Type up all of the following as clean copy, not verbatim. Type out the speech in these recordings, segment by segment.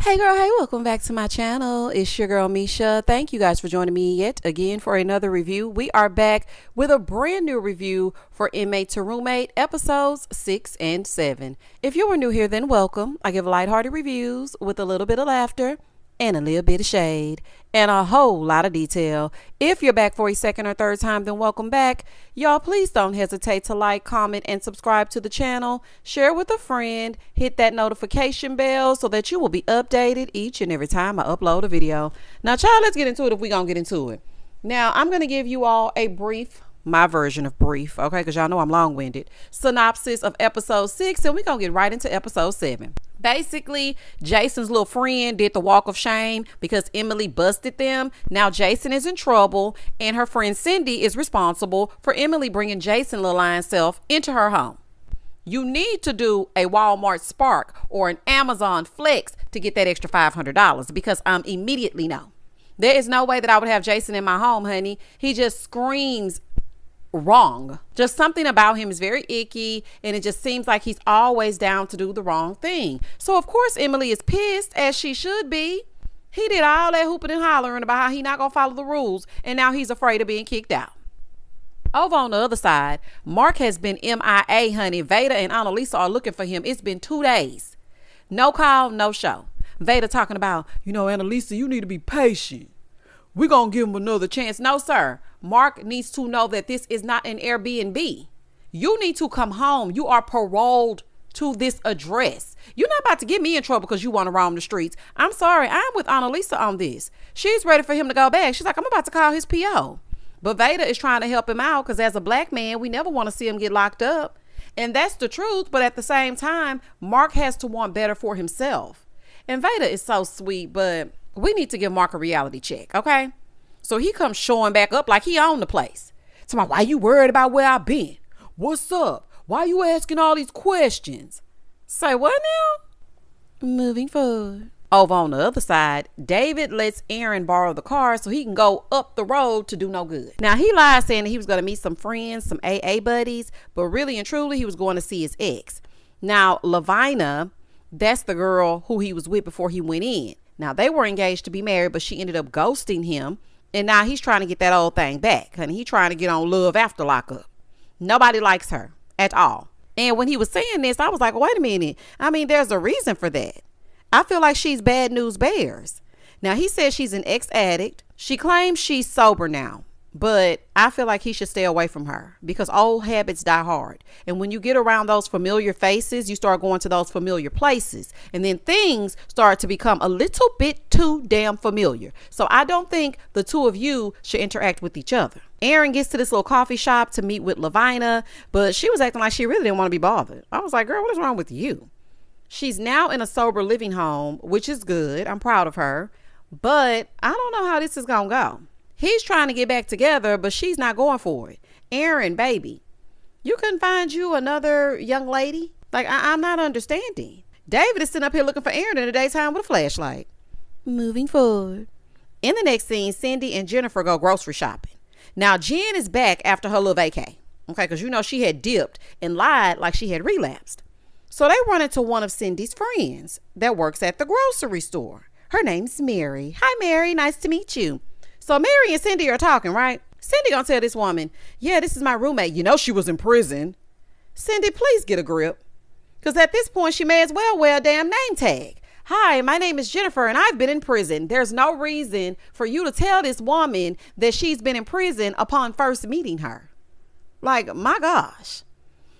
Hey girl, hey, welcome back to my channel. It's your girl Misha. Thank you guys for joining me yet again for another review. We are back with a brand new review for Inmate to Roommate episodes 6 and 7. If you are new here, then welcome. I give lighthearted reviews with a little bit of laughter and a little bit of shade and a whole lot of detail. If you're back for a second or third time, then welcome back. Y'all, please don't hesitate to like, comment, and subscribe to the channel. Share with a friend. Hit that notification bell so that you will be updated each and every time I upload a video. Now, child, let's get into it if we're going to get into it. Now, I'm going to give you all a brief, my version of brief, okay, because y'all know I'm long-winded, synopsis of episode 6, and we're going to get right into episode 7. Basically, Jason's little friend did the walk of shame because Emily busted them. Now Jason is in trouble, and her friend Cindy is responsible for Emily bringing Jason little lion self into her home. You need to do a Walmart Spark or an Amazon Flex to get that extra $500 because I'm immediately no. There is no way that I would have Jason in my home, honey. He just screams wrong. Just something about him is very icky, and it just seems like he's always down to do the wrong thing. So of course Emily is pissed, as she should be. He did all that hooping and hollering about how he not gonna follow the rules, and now he's afraid of being kicked out. Over on the other side, Mark has been MIA, honey. Veda and Annalisa are looking for him. It's been 2 days. No call, no show. Veda talking about, Annalisa, you need to be patient. We're going to give him another chance. No, sir. Mark needs to know that this is not an Airbnb. You need to come home. You are paroled to this address. You're not about to get me in trouble because you want to roam the streets. I'm sorry. I'm with Annalisa on this. She's ready for him to go back. She's like, I'm about to call his PO. But Veda is trying to help him out because as a black man, we never want to see him get locked up. And that's the truth. But at the same time, Mark has to want better for himself. And Veda is so sweet, but we need to give Mark a reality check, okay? So he comes showing back up like he owned the place. So why you worried about where I've been? What's up? Why you asking all these questions? Say what now? Moving forward. Over on the other side, David lets Aaron borrow the car so he can go up the road to do no good. Now he lied saying that he was going to meet some friends, some AA buddies, but really and truly he was going to see his ex. Now Lavina, that's the girl who he was with before he went in. Now, they were engaged to be married, but she ended up ghosting him. And now he's trying to get that old thing back, honey. He's trying to get on love after lockup. Nobody likes her at all. And when he was saying this, I was like, wait a minute. I mean, there's a reason for that. I feel like she's bad news bears. Now, he says she's an ex-addict. She claims she's sober now. But I feel like he should stay away from her because old habits die hard. And when you get around those familiar faces, you start going to those familiar places. And then things start to become a little bit too damn familiar. So I don't think the two of you should interact with each other. Aaron gets to this little coffee shop to meet with Lavina, but she was acting like she really didn't want to be bothered. I was like, girl, what is wrong with you? She's now in a sober living home, which is good. I'm proud of her. But I don't know how this is going to go. He's trying to get back together, but she's not going for it. Aaron, baby, you couldn't find you another young lady? Like, I'm not understanding. David is sitting up here looking for Aaron in the daytime with a flashlight. Moving forward. In the next scene, Cindy and Jennifer go grocery shopping. Now, Jen is back after her little vacay. Okay, because she had dipped and lied like she had relapsed. So they run into one of Cindy's friends that works at the grocery store. Her name's Mary. Hi, Mary. Nice to meet you. So Mary and Cindy are talking, right? Cindy gonna tell this woman, yeah, this is my roommate. She was in prison. Cindy, please get a grip. Because at this point, she may as well wear a damn name tag. Hi, my name is Jennifer and I've been in prison. There's no reason for you to tell this woman that she's been in prison upon first meeting her. Like, my gosh.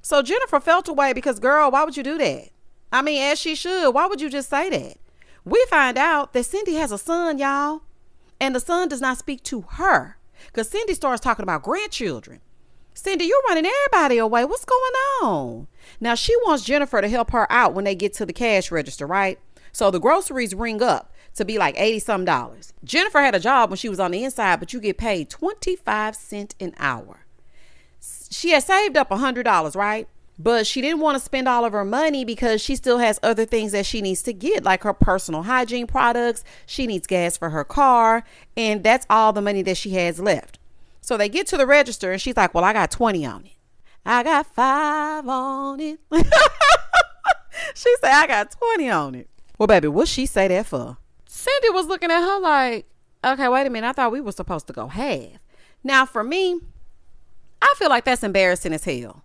So Jennifer felt away because, girl, why would you do that? I mean, as she should. Why would you just say that? We find out that Cindy has a son, y'all. And the son does not speak to her because Cindy starts talking about grandchildren. Cindy, you're running everybody away. What's going on? Now, she wants Jennifer to help her out when they get to the cash register, right? So the groceries ring up to be like $80-some. Jennifer had a job when she was on the inside, but you get paid 25 cents an hour. She had saved up $100, right? But she didn't want to spend all of her money because she still has other things that she needs to get, like her personal hygiene products. She needs gas for her car. And that's all the money that she has left. So they get to the register and she's like, well, I got 20 on it. I got 5 on it. She said, I got 20 on it. Well, baby, what she say that for? Cindy was looking at her like, okay, wait a minute. I thought we were supposed to go half. Now, for me, I feel like that's embarrassing as hell.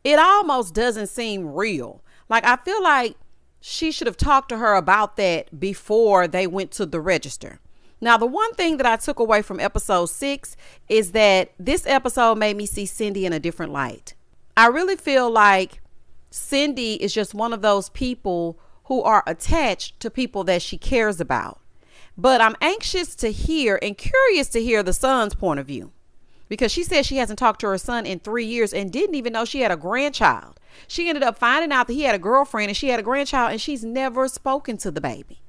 It almost doesn't seem real. Like, I feel like she should have talked to her about that before they went to the register. Now, the one thing that I took away from episode 6 is that this episode made me see Cindy in a different light. I really feel like Cindy is just one of those people who are attached to people that she cares about. But I'm anxious to hear and curious to hear the son's point of view, because she said she hasn't talked to her son in 3 years and didn't even know she had a grandchild. She ended up finding out that he had a girlfriend and she had a grandchild, and she's never spoken to the baby.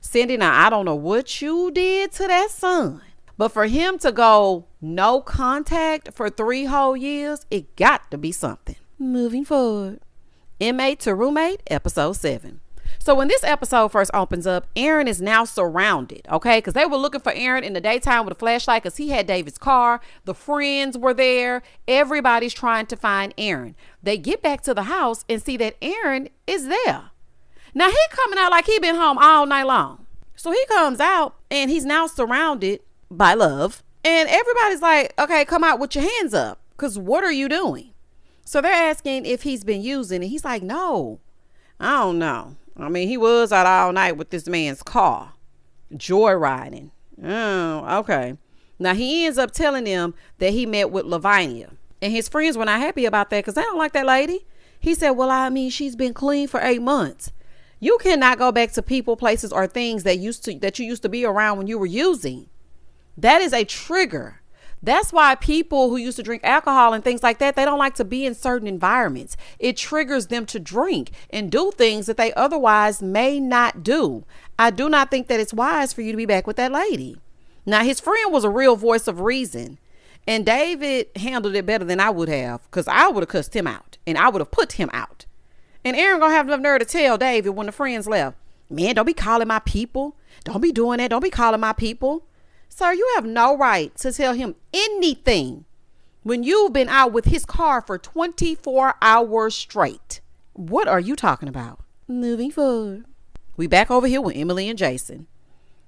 Cindy, now I don't know what you did to that son, but for him to go no contact for 3 whole years, it got to be something. Moving forward. Inmate to Roommate, episode 7. So when this episode first opens up, Aaron is now surrounded, okay? Because they were looking for Aaron in the daytime with a flashlight because he had David's car. The friends were there. Everybody's trying to find Aaron. They get back to the house and see that Aaron is there. Now he coming out like he been home all night long. So he comes out and he's now surrounded by love. And everybody's like, okay, come out with your hands up, because what are you doing? So they're asking if he's been using, and he's like, no, I don't know. I mean, he was out all night with this man's car, joyriding. Oh, okay. Now, he ends up telling them that he met with Lavinia, and his friends were not happy about that because they don't like that lady. He said, well, I mean, she's been clean for 8 months. You cannot go back to people, places, or things that you used to be around when you were using. That is a trigger. That's why people who used to drink alcohol and things like that, they don't like to be in certain environments. It triggers them to drink and do things that they otherwise may not do. I do not think that it's wise for you to be back with that lady. Now, his friend was a real voice of reason, and David handled it better than I would have, because I would have cussed him out and I would have put him out. And Aaron gonna have enough nerve to tell David when the friends left, man, don't be calling my people. Don't be doing that. Don't be calling my people. Sir, you have no right to tell him anything when you've been out with his car for 24 hours straight. What are you talking about? Moving forward. We back over here with Emily and Jason.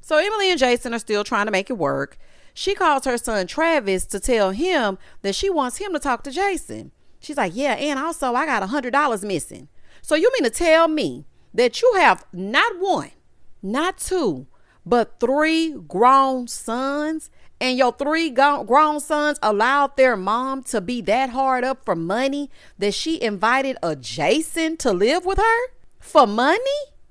So Emily and Jason are still trying to make it work. She calls her son Travis to tell him that she wants him to talk to Jason. She's like, yeah, and also I got $100 missing. So you mean to tell me that you have not 1, not 2, but 3 grown sons, and your 3 grown sons allowed their mom to be that hard up for money that she invited a Jason to live with her for money?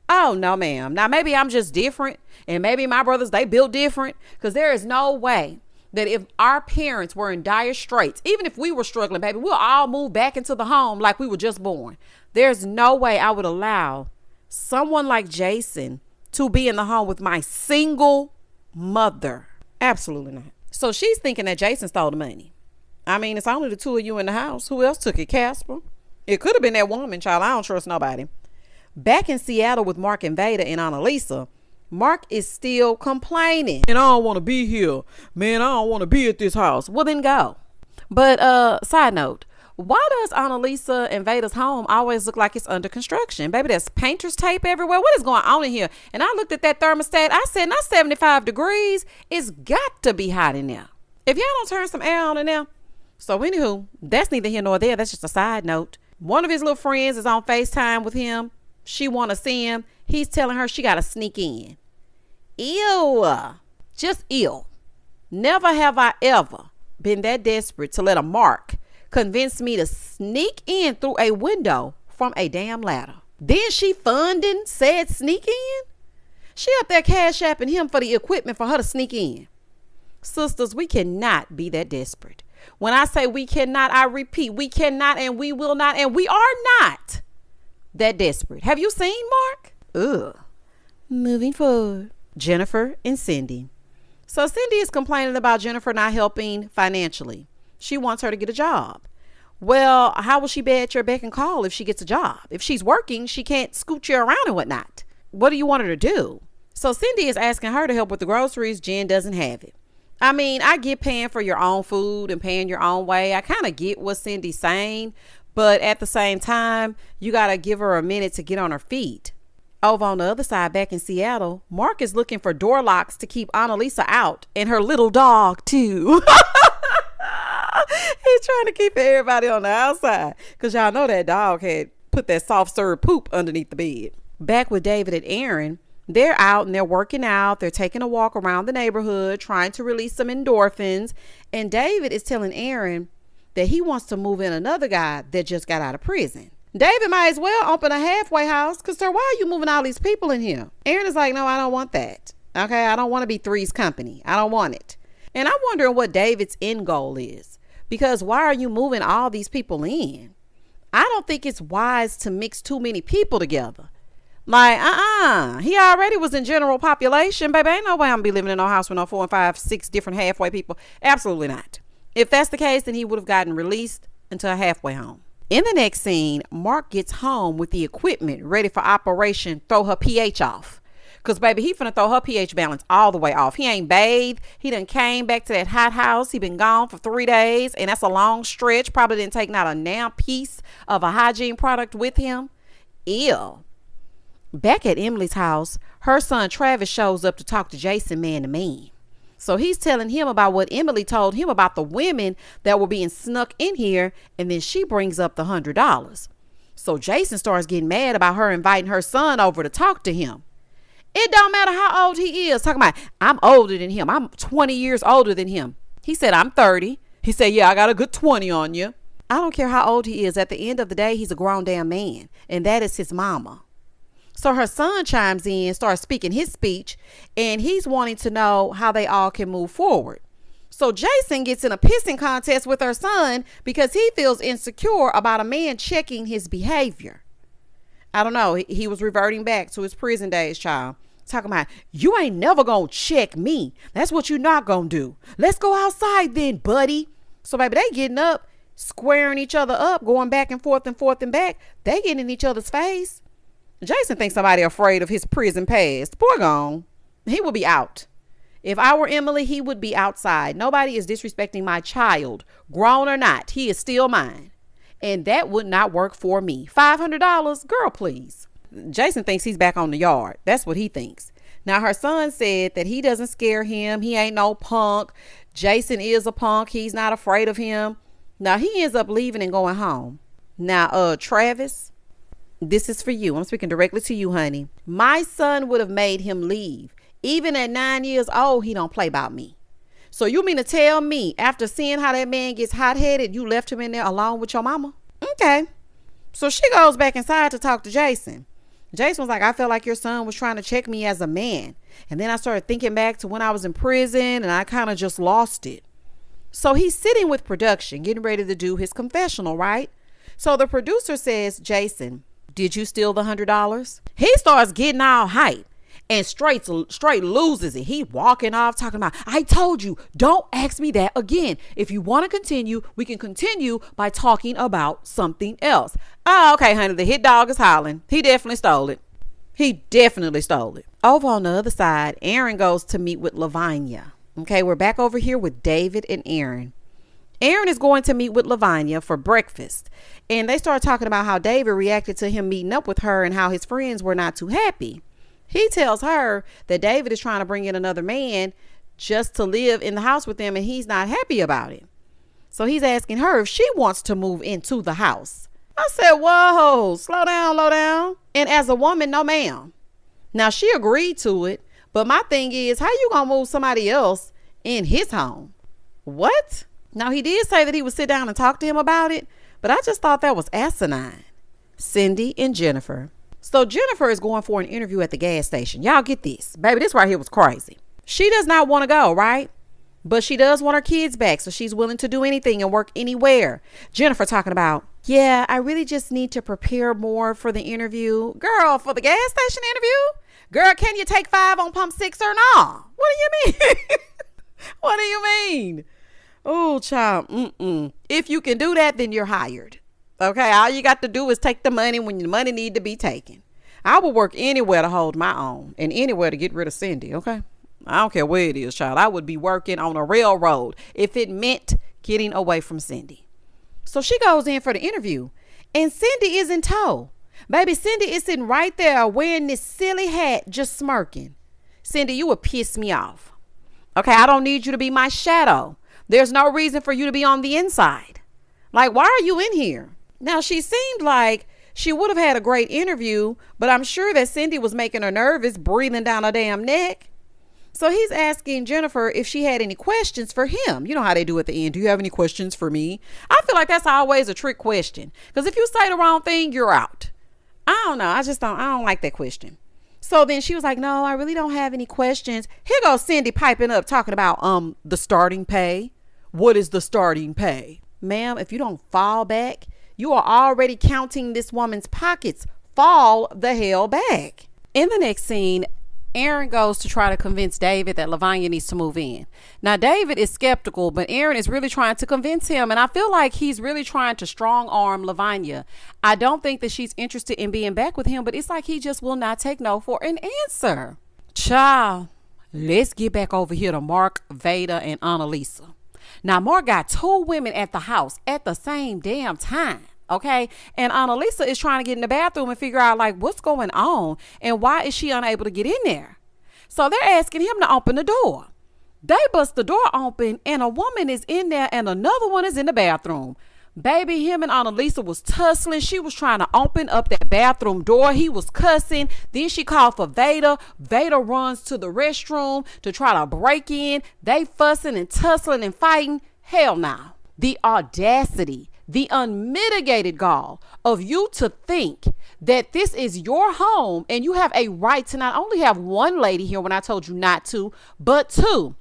Oh, no, ma'am. Now, maybe I'm just different, and maybe my brothers, they built different, because there is no way that if our parents were in dire straits, even if we were struggling, baby, we'll all move back into the home like we were just born. There's no way I would allow someone like Jason to be in the home with my single mother. Absolutely not. So she's thinking that Jason stole the money. I mean, it's only the 2 of you in the house. Who else took it? Casper? It could have been that woman, child. I don't trust nobody. Back in Seattle with Mark and Veda and Annalisa, Mark is still complaining. And I don't want to be here. Man, I don't want to be at this house. Well, then go. But side note, why does Annalisa and Veda's home always look like it's under construction? Baby, there's painter's tape everywhere. What is going on in here? And I looked at that thermostat. I said, not 75 degrees. It's got to be hot in there. If y'all don't turn some air on in there. So anywho, that's neither here nor there. That's just a side note. One of his little friends is on FaceTime with him. She want to see him. He's telling her she got to sneak in. Ew. Just ew. Never have I ever been that desperate to let a Mark convinced me to sneak in through a window from a damn ladder. Then she funding said sneak in. She up there cash apping him for the equipment for her to sneak in. Sisters, we cannot be that desperate. When I say we cannot, I repeat, we cannot and we will not, and we are not that desperate. Have you seen Mark? Ugh. Moving forward. Jennifer and Cindy. So Cindy is complaining about Jennifer not helping financially. She wants her to get a job. Well, how will she be at your beck and call if she gets a job? If she's working, she can't scoot you around and whatnot. What do you want her to do? So Cindy is asking her to help with the groceries. Jen doesn't have it. I mean, I get paying for your own food and paying your own way. I kind of get what Cindy's saying, but at the same time, you got to give her a minute to get on her feet. Over on the other side, back in Seattle, Mark is looking for door locks to keep Annalisa out and her little dog too. He's trying to keep everybody on the outside because y'all know that dog had put that soft serve poop underneath the bed. Back with David and Aaron, they're out and they're working out. They're taking a walk around the neighborhood, trying to release some endorphins. And David is telling Aaron that he wants to move in another guy that just got out of prison. David might as well open a halfway house because, sir, why are you moving all these people in here? Aaron is like, no, I don't want that. Okay, I don't want to be Three's company. I don't want it. And I'm wondering what David's end goal is, because why are you moving all these people in? I don't think it's wise to mix too many people together. Like, he already was in general population. Baby, ain't no way I'm gonna be living in no house with no 4 and 5, 6 different halfway people. Absolutely not. If that's the case, then he would have gotten released into a halfway home. In the next scene, Mark gets home with the equipment ready for Operation Throw Her pH Off. Because, baby, he finna throw her pH balance all the way off. He ain't bathed. He done came back to that hot house. He been gone for 3 days, and that's a long stretch. Probably didn't take not a damn piece of a hygiene product with him. Ew. Back at Emily's house, her son Travis shows up to talk to Jason man to man. So he's telling him about what Emily told him about the women that were being snuck in here, and then she brings up the $100. So Jason starts getting mad about her inviting her son over to talk to him. It don't matter how old he is. Talking about, I'm older than him. I'm 20 years older than him. He said, I'm 30. He said, yeah, I got a good 20 on you. I don't care how old he is. At the end of the day, he's a grown damn man, and that is his mama. So her son chimes in, starts speaking his speech, and he's wanting to know how they all can move forward. So Jason gets in a pissing contest with her son because he feels insecure about a man checking his behavior. I don't know. He was reverting back to his prison days, child. Talking about, you ain't never gonna check me. That's what you not gonna do. Let's go outside then, buddy. So, baby, they getting up, squaring each other up, going back and forth and back. They getting in each other's face. Jason thinks somebody afraid of his prison past. Poor gone. He will be out. If I were Emily, he would be outside. Nobody is disrespecting my child, grown or not. He is still mine. And that would not work for me. $500? Girl, please. Jason thinks he's back on the yard. That's what he thinks. Now, her son said that he doesn't scare him. He ain't no punk. Jason is a punk. He's not afraid of him. Now, he ends up leaving and going home. Now, Travis, this is for you. I'm speaking directly to you, honey. My son would have made him leave. Even at 9 years old, he don't play about me. So you mean to tell me after seeing how that man gets hot-headed, you left him in there alone with your mama? Okay. So she goes back inside to talk to Jason. Jason was like, I felt like your son was trying to check me as a man. And then I started thinking back to when I was in prison, and I kind of just lost it. So he's sitting with production, getting ready to do his confessional, right? So the producer says, Jason, did you steal the $100? He starts getting all hype and straight loses it. He walking off talking about, I told you, don't ask me that again. If you want to continue, we can continue by talking about something else. Oh, okay, honey, the hit dog is hollering. He definitely stole it. Over on the other side, Aaron goes to meet with Lavinia. Okay, we're back over here with David and Aaron. Aaron is going to meet with Lavinia for breakfast, and they start talking about how David reacted to him meeting up with her and how his friends were not too happy. He tells her that David is trying to bring in another man just to live in the house with them, and he's not happy about it. So he's asking her if she wants to move into the house. I said, whoa, slow down, low down. And as a woman, no ma'am. Now, she agreed to it, but my thing is, how you gonna move somebody else in his home? What? Now, he did say that he would sit down and talk to him about it, but I just thought that was asinine. Cindy and Jennifer. So Jennifer is going for an interview at the gas station. Y'all get this. Baby, this right here was crazy. She does not want to go, right? But she does want her kids back, so she's willing to do anything and work anywhere. Jennifer talking about, yeah, I really just need to prepare more for the interview. Girl, for the gas station interview? Girl, can you take 5 on pump 6 or not? What do you mean? What do you mean? Oh, child. If you can do that, then you're hired. Okay, all you got to do is take the money when the money need to be taken. I will work anywhere to hold my own and anywhere to get rid of Cindy, okay? I don't care where it is, child. I would be working on a railroad if it meant getting away from Cindy. So she goes in for the interview, and Cindy is in tow. Baby, Cindy is sitting right there wearing this silly hat, just smirking. Cindy, you would piss me off. Okay, I don't need you to be my shadow. There's no reason for you to be on the inside. Like, why are you in here? Now, she seemed like she would have had a great interview, but I'm sure that Cindy was making her nervous, breathing down her damn neck. So he's asking Jennifer if she had any questions for him. You know how they do at the end. Do you have any questions for me? I feel like that's always a trick question. Because if you say the wrong thing, you're out. I don't know. I don't like that question. So then she was like, no, I really don't have any questions. Here goes Cindy piping up talking about the starting pay. What is the starting pay? Ma'am, if you don't fall back, you are already counting this woman's pockets. Fall the hell back. In the next scene, Aaron goes to try to convince David that Lavanya needs to move in. Now, David is skeptical, but Aaron is really trying to convince him. And I feel like he's really trying to strong arm Lavanya. I don't think that she's interested in being back with him, but it's like he just will not take no for an answer. Child, let's get back over here to Mark, Veda, and Annalisa. Now, Mark got 2 women at the house at the same damn time. Okay. And Annalisa is trying to get in the bathroom and figure out like what's going on and why is she unable to get in there. So they're asking him to open the door. They bust the door open and a woman is in there and another one is in the bathroom. Baby, him and Annalisa was tussling. She was trying to open up that bathroom door. He was cussing. Then she called for Veda. Veda runs to the restroom to try to break in. They fussing and tussling and fighting. Hell no. The audacity, the unmitigated gall of you to think that this is your home and you have a right to not only have one lady here when I told you not to, but 2.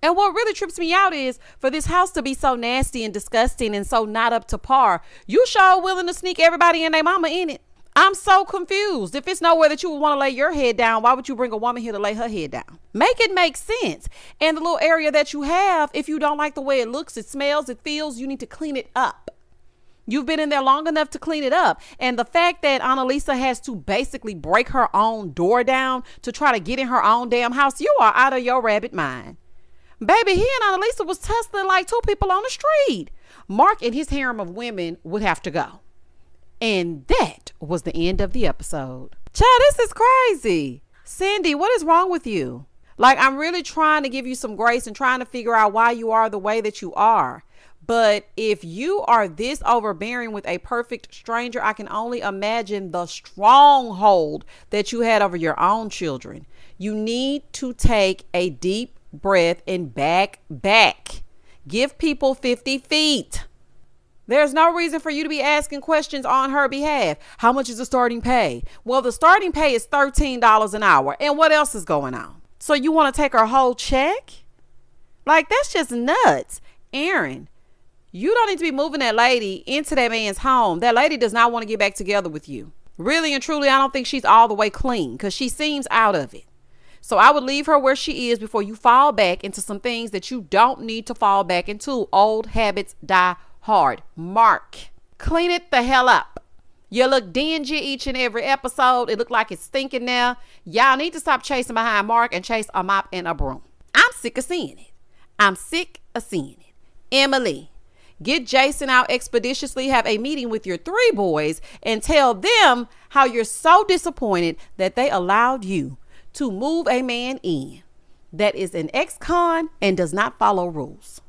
And what really trips me out is for this house to be so nasty and disgusting and so not up to par, you sure willing to sneak everybody and their mama in it. I'm so confused. If it's nowhere that you would want to lay your head down, why would you bring a woman here to lay her head down? Make it make sense. And the little area that you have, if you don't like the way it looks, it smells, it feels, you need to clean it up. You've been in there long enough to clean it up. And the fact that Annalisa has to basically break her own door down to try to get in her own damn house, you are out of your rabbit mind. Baby, he and Annalisa was tussling like 2 people on the street. Mark and his harem of women would have to go. And that was the end of the episode. Child, this is crazy. Cindy, what is wrong with you? Like, I'm really trying to give you some grace and trying to figure out why you are the way that you are. But if you are this overbearing with a perfect stranger, I can only imagine the stronghold that you had over your own children. You need to take a deep breath and back. Give people 50 feet. There's no reason for you to be asking questions on her behalf. How much is the starting pay? Well, the starting pay is $13 an hour. And what else is going on? So you want to take her whole check? Like, that's just nuts. Aaron, you don't need to be moving that lady into that man's home. That lady does not want to get back together with you. Really and truly, I don't think she's all the way clean because she seems out of it. So I would leave her where she is before you fall back into some things that you don't need to fall back into. Old habits die hard. Mark, clean it the hell up. You look dingy each and every episode. It look like it's stinking there. Y'all need to stop chasing behind Mark and chase a mop and a broom. I'm sick of seeing it. Emily, get Jason out expeditiously, have a meeting with your 3 boys and tell them how you're so disappointed that they allowed you to move a man in that is an ex-con and does not follow rules.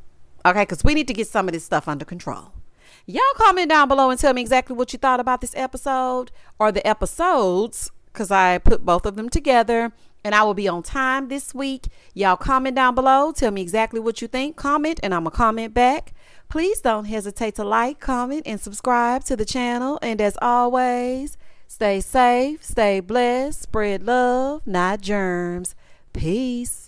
Okay, because we need to get some of this stuff under control. Y'all comment down below and tell me exactly what you thought about this episode or the episodes, because I put both of them together and I will be on time this week. Y'all comment down below. Tell me exactly what you think. Comment and I'm going to comment back. Please don't hesitate to like, comment, and subscribe to the channel. And as always, stay safe, stay blessed, spread love, not germs. Peace.